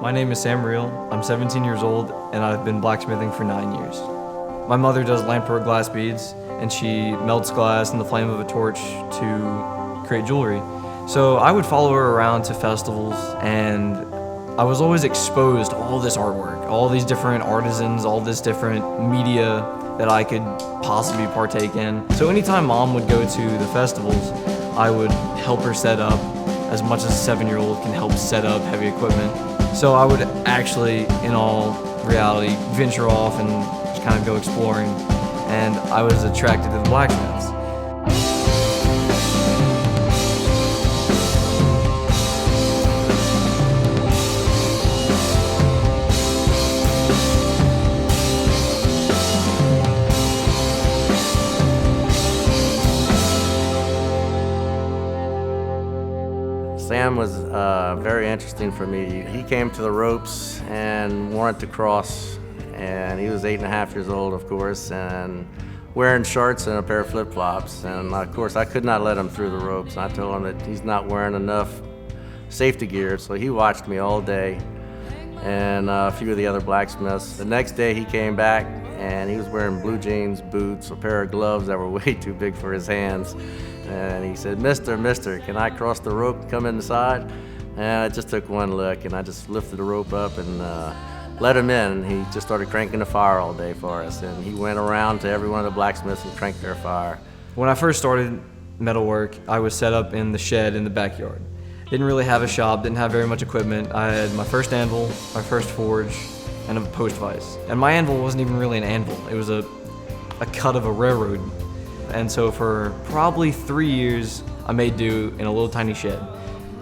My name is Sam Riehl. I'm 17 years old and I've been blacksmithing for 9 years. My mother does lamp-work glass beads and she melts glass in the flame of a torch to create jewelry. So I would follow her around to festivals and I was always exposed to all this artwork, all these different artisans, all this different media that I could possibly partake in. So anytime Mom would go to the festivals, I would help her set up as much as a 7-year-old can help set up heavy equipment. So I would actually, in all reality, venture off and just kind of go exploring. And I was attracted to the blacksmiths. Sam was very interesting for me. He came to the ropes and wanted to cross, and he was 8.5 years old, of course, and wearing shorts and a pair of flip-flops. And of course, I could not let him through the ropes. I told him that he's not wearing enough safety gear, so he watched me all day and a few of the other blacksmiths. The next day he came back and he was wearing blue jeans, boots, a pair of gloves that were way too big for his hands. And he said, Mister, can I cross the rope and come inside? And I just took one look and I just lifted the rope up and let him in. And he just started cranking the fire all day for us. And he went around to every one of the blacksmiths and cranked their fire. When I first started metalwork, I was set up in the shed in the backyard. Didn't really have a shop, didn't have very much equipment. I had my first anvil, my first forge, and a post vise. And my anvil wasn't even really an anvil. It was a cut of a railroad. And so for probably 3 years, I made do in a little tiny shed.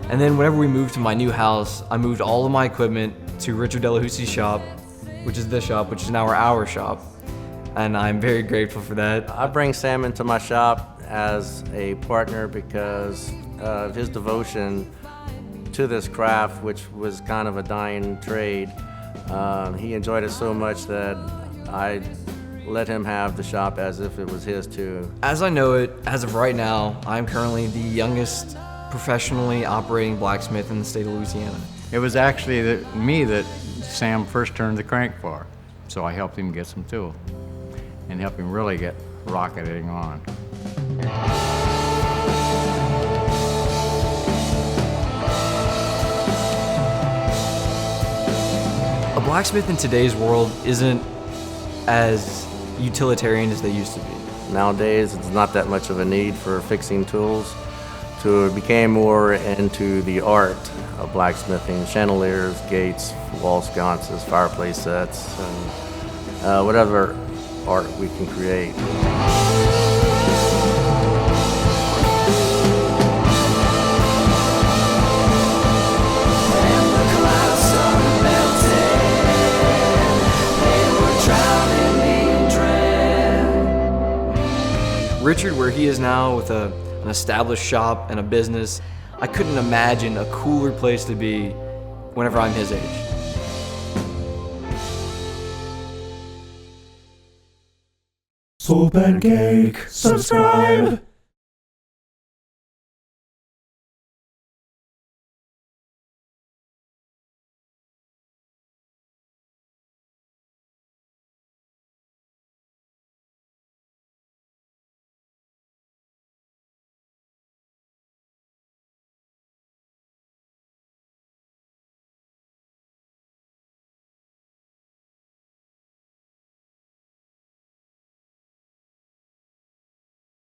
And then whenever we moved to my new house, I moved all of my equipment to Richard Delahoussie's shop, which is this shop, which is now our shop. And I'm very grateful for that. I bring Sam into my shop as a partner because of his devotion to this craft, which was kind of a dying trade. He enjoyed it so much that I let him have the shop as if it was his too. As I know it, as of right now, I'm currently the youngest professionally operating blacksmith in the state of Louisiana. It was actually me that Sam first turned the crank for, so I helped him get some tools and helped him really get rocketing on. A blacksmith in today's world isn't as utilitarian as they used to be. Nowadays, it's not that much of a need for fixing tools. So it became more into the art of blacksmithing, chandeliers, gates, wall sconces, fireplace sets, and whatever art we can create. Richard, where he is now with an established shop and a business, I couldn't imagine a cooler place to be whenever I'm his age. SoulPancake, subscribe!